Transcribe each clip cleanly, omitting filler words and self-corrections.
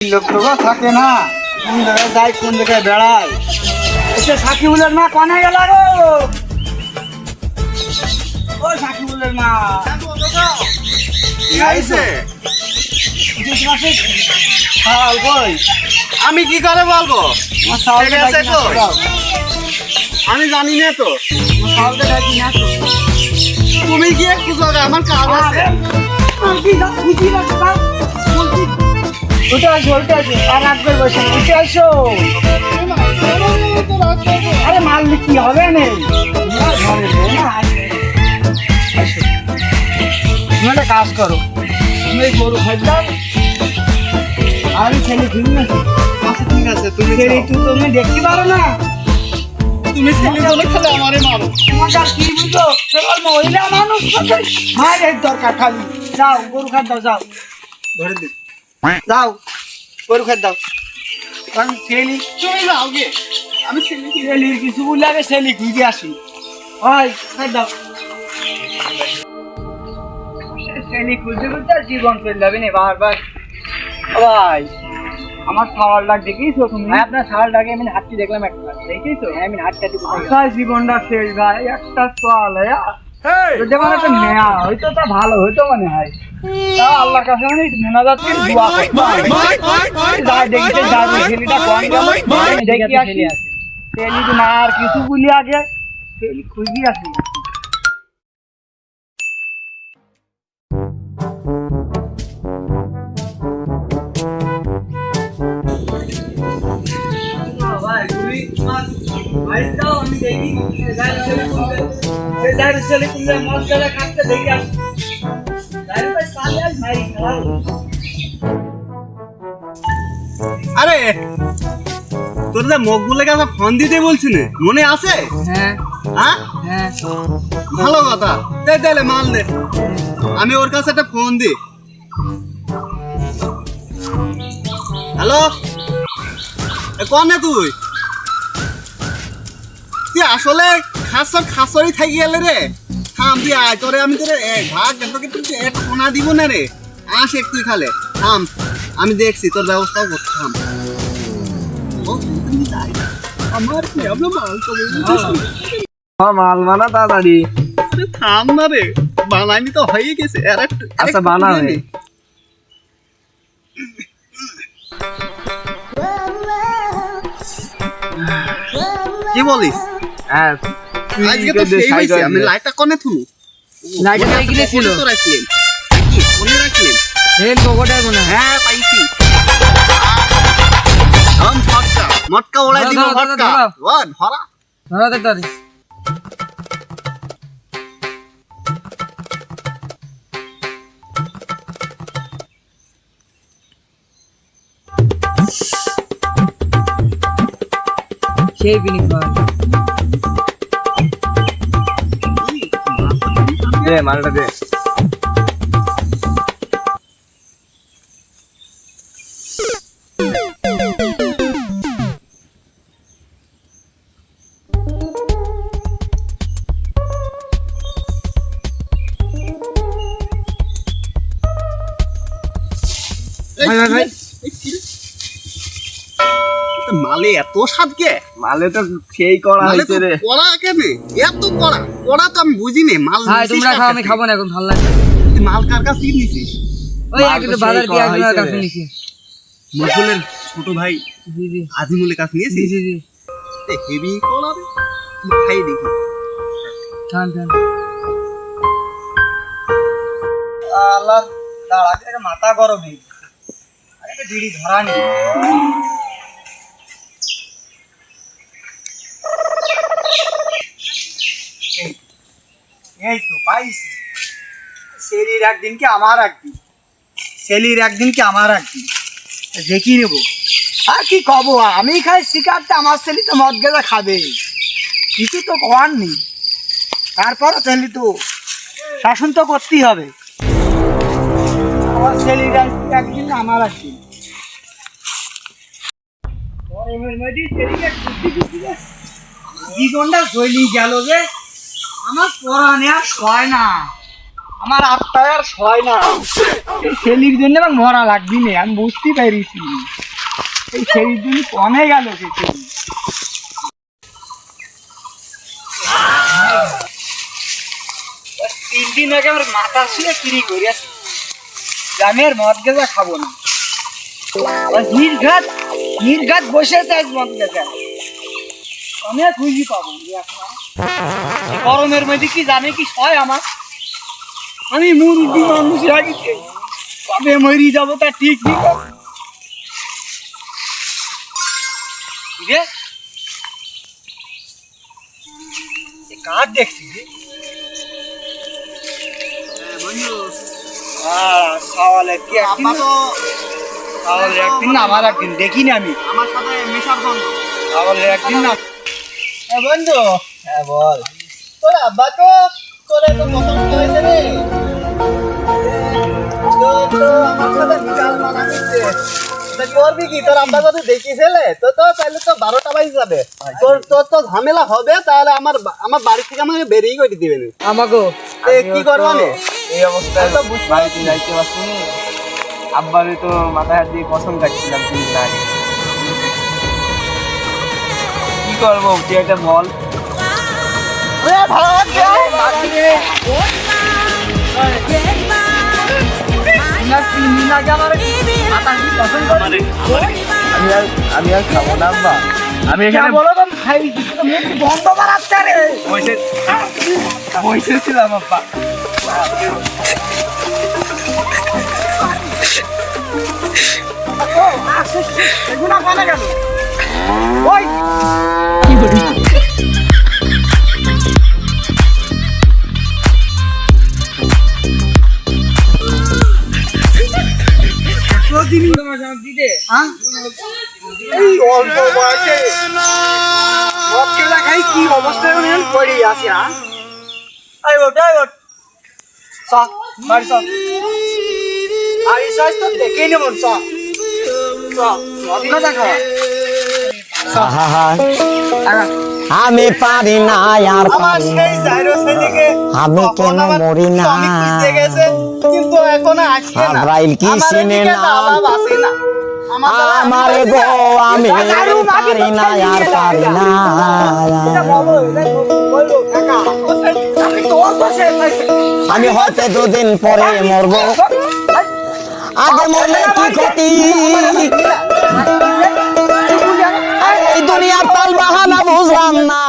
লোক তো থাকে না, কোন জায়গায় যায় কোন জায়গায় বেড়ায়। এসে সাকিবুলের মা কনে গেল গো? ও সাকিবুলের মা আমি কি করে বলবো? আমি জানি না তো। তুমি কি একটু জায়গা আমার কাজ আছে। উঠে আসো উঠে আসো, আর রাত করে বসে উঠে আসো। আরে মারলে কি হবে না, তুমি একটা কাজ করো, তুমি গরু খাইতাম আর ছেলে ঘুমি না। আচ্ছা ঠিক আছে, তুমি তুমি দেখতে পারো না, তুমি ছেলে বলে খালি আমারে মারো। তোমার কি বুঝো, মহিলা মানুষ মায়ের দরকার খালি। যাও গরু খাট দাও, যাও ধরে দিন, যাও গরু খাট দাও। কারণ ছেলে তুমি যাও গে, আমি ছেলের কিছু বলে আগে ছেলে ঘুরে আসি। ওই খাট দাও। ছেলে খুঁজতে খুঁজতে জীবন চলে যাবে না বারবার। ভাই আমার খাওয়ার ডাক দেখিয়েছো তুমি? আপনার খাওয়ার ডাকে আমি হাতটি দেখলাম একটা, দেখিয়েছো? আমি হাতটা জীবনটা শেষ ভাই, একটা সোয়াল যদি আমার একটা নেয়া হয়তো তা ভালো হইতো মনে হয়। তাও আল্লাহর কাছে মানে মোনাজাত করে দোয়া করতে যাই দেখতে যাবে ছেলেটা কোন গেল দেখি আসি। ছেলে তো না আর কিছু বলি আগে ছেলে খুঁজি আসি। আরে তোর যে মকবুলের কাছে ফোন দিতে বলছি না, মনে আছে? হ্যাঁ হ্যাঁ হ্যাঁ, ভালো কথা। তাহলে মাল দে, আমি ওর কাছে একটা ফোন দি। হ্যালো, কনে তুই তুই আসলে খাসরি থাকি গেলে রে। থাম তুই আয়, তোরে আমি তোরে ভাগ তোকে তুই এক সোনা দিব না রে। আস একটু খালে, থাম আমি দেখছি তোর ব্যবস্থা করতে। থাম আমার কি আমরা মাল বানা তাড়াতাড়ি। থাম না রে, বানাইনি তো হয়ে গেছে। আচ্ছা বানাবে। কি বলিস? হ্যাঁ আজকে তো সেই হইছে। আমি লাইটটা কোনে থুলু? লাইটটা এগিয়ে ছিল তো রাখলেন কি কোনে রাখলেন? হেল পকেটে মনে। হ্যাঁ পাইছি। আম ফটকা মটকা ওড়াই দিব। ফটকা ওয়ান হরা ধরা তাড়াতাড়ি। সেই বিনি দে মালটা দে। ভাই ভাই ভাই মালে এত স্বাদ কে? মালে তো সেই করা হইছে রে। কড়া কেন এত কড়া? কড়া তো আমি বুঝি না। মাল ভাই তোমরা খাও, আমি খাবো না এখন, ভালো লাগে। তুই মাল কার কাছে নিছিস? ওই একটা বাজার কি একজনের কাছে নিছি। মফুলের ছোট ভাই জি জি আজিমুলের কাছে জি নিয়েছিস? জি জি। হেভি কড়া রে, খাই দেখি। থাম থাম। আল্লাহ দাঁড়া, একটা মাথা গরম হয়ে গেছে। আরে বিড়ি ধরা নেই। এই তো পাইছি। সেলির একদিন কি আমার একদিন, সেলির একদিন কি আমার একদিন, দেখি নেবো। আর কি কব, আমি খাই শিকারটা, আমার ছেলে তো মদ গেলে খাবে, কিছু তো করার নেই। তারপরও ছেলে তো শাসন তো করতেই হবে। আমার ছেলের একদিন আমার একদিন। জীবনটা চলি গেল যে আমার পড়া নেওয়া হয় না। আমার আত্মায় আর সয় না। এই ছেলির জন্য আমার মরা লাগবি না, আমি বুঝতেই পারিছি। এই ছেলির জন্য কমে গেল সে ছেলি। তিন দিন আগে আমার মাথা শুয়ে চুরি করে আসি, আমি আর মদ গেজা খাবো না। নির্ঘাত বসেছে আজ মদ গেজা, আমি আর খুঁজি পাবো গরমের মধ্যে। কি জানে কি হয় আমার, আমি মুরগি মানুষ লাগিছে, কবে মরি যাবো তা ঠিক নেই। কার দেখছি একদিন না আমার একদিন দেখিনি আমি, আমার সাথে মেশার জন্য একদিন না। বন্ধু, হ্যাঁ বল। তোর আব্বা তো তোরে তো পছন্দ হয়েছে রে। তো আমার সাথে বিকাল মানা করছে। তা করবি কি, তোর আব্বা যদি দেখি ফেলে তো তাহলে তো 12টা বাজে যাবে। তোর তো ঝামেলা হবে, তাহলে আমার বাড়ি থেকে আমাকে বেরিয়ে করে দিবে না। আমাগো কি করবা নে? এই অবস্থায় তো বাড়িতে যাইতে পারছি না। আব্বারই তো মাথায় হাত দিয়ে কসম কাটছিলাম 3 দিন আগে। কি করবো তুই একটা বল। আমি আর খাবো না আব্বা, আমি এখানে বলো তো খাই বন্ধ বাড়াচ্ছে রে। বসেছিলাম আব্বা। এগুলো কানে গেল ওই কি করি। এই অল্প বয়সে মদ খেলা খাই কি অবস্থায় পড়ে আছি। আই ওটাই বাড়ি সব বাড়ি সাইজ তো দেখেই নেব। আমি পারি না আর আমার সেই জাইরো ছেলেকে আমি কেন মরি না, কিন্তু এখনো আসছে না। আব্রাইল কি চিনে না আমার গো, আমি পারি না আর পারি না। আমি হয়তো 2 দিন পরে মরবো, আগে মরলে কি ক্ষতি। এই দুনিয়ার তাল বাহানা বুঝলাম না।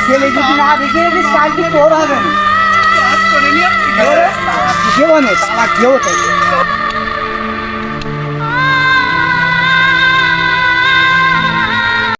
ছেলে যদি না দেখে তোর হবে না, তালাক দিও।